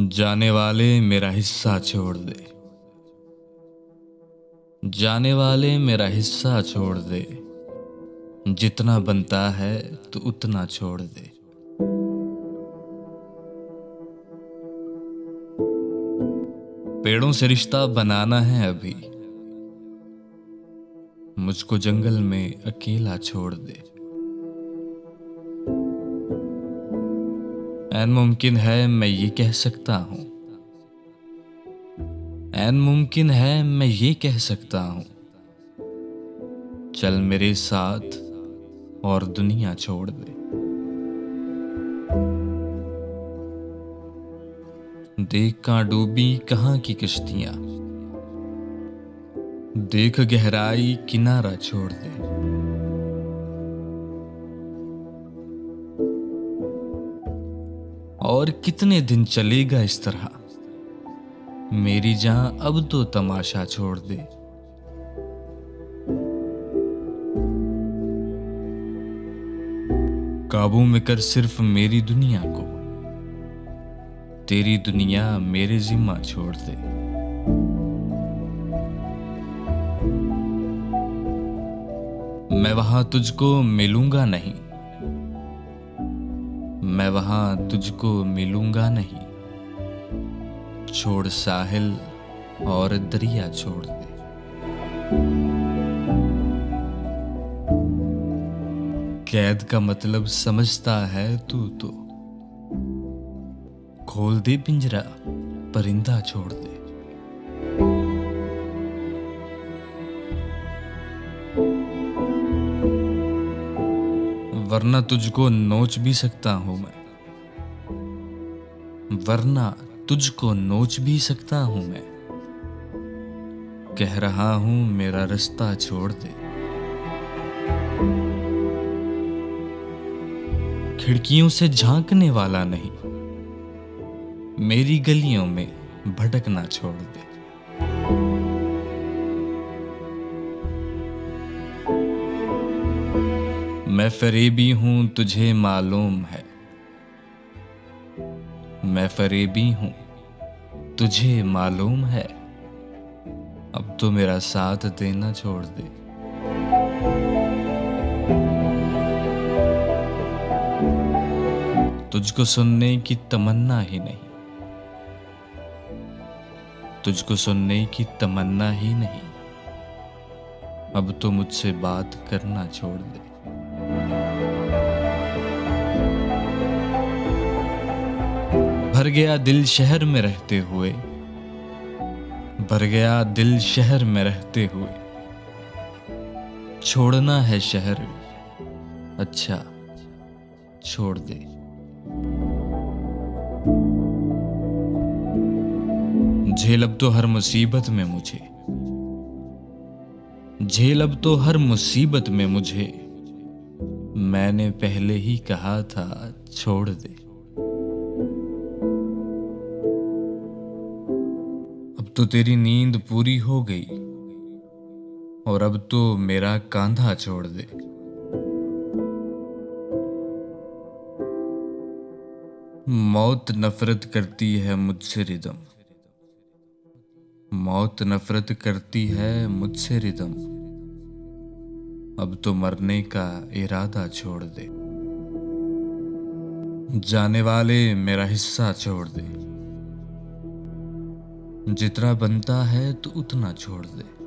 जाने वाले मेरा हिस्सा छोड़ दे। जाने वाले मेरा हिस्सा छोड़ दे। जितना बनता है तो उतना छोड़ दे। पेड़ों से रिश्ता बनाना है अभी। मुझको जंगल में अकेला छोड़ दे। ऐन मुमकिन है मैं ये कह सकता हूं। ऐन मुमकिन है मैं ये कह सकता हूं। चल मेरे साथ और दुनिया छोड़ दे। देख कहां डूबी कहां की कश्तियां। देख गहराई किनारा छोड़ दे। और कितने दिन चलेगा इस तरह। मेरी जान अब तो तमाशा छोड़ दे। काबू में कर सिर्फ मेरी दुनिया को। तेरी दुनिया मेरे जिम्मा छोड़ दे। मैं वहां तुझको मिलूंगा नहीं। मैं वहां तुझको मिलूंगा नहीं। छोड़ साहिल और दरिया छोड़ दे। कैद का मतलब समझता है तू तो। खोल दे पिंजरा परिंदा छोड़ दे। वरना तुझको नोच भी सकता हूं मैं। वरना तुझको नोच भी सकता हूं मैं। कह रहा हूं मेरा रास्ता छोड़ दे। खिड़कियों से झांकने वाला नहीं। मेरी गलियों में भटकना छोड़ दे। मैं फरेबी हूं तुझे मालूम है। मैं फरेबी हूं तुझे मालूम है। अब तो मेरा साथ देना छोड़ दे। तुझको सुनने की तमन्ना ही नहीं। तुझको सुनने की तमन्ना ही नहीं। अब तो मुझसे बात करना छोड़ दे। भर गया दिल शहर में रहते हुए। भर गया दिल शहर में रहते हुए। छोड़ना है शहर अच्छा छोड़ दे। झेल अब तो हर मुसीबत में मुझे। झेल अब तो हर मुसीबत में मुझे। मैंने पहले ही कहा था छोड़ दे। अब तो तेरी नींद पूरी हो गई। और अब तो मेरा कांधा छोड़ दे। मौत नफरत करती है मुझसे रिदम। मौत नफरत करती है मुझसे रिदम। अब तो मरने का इरादा छोड़ दे। जाने वाले मेरा हिस्सा छोड़ दे। जितना बनता है तो उतना छोड़ दे।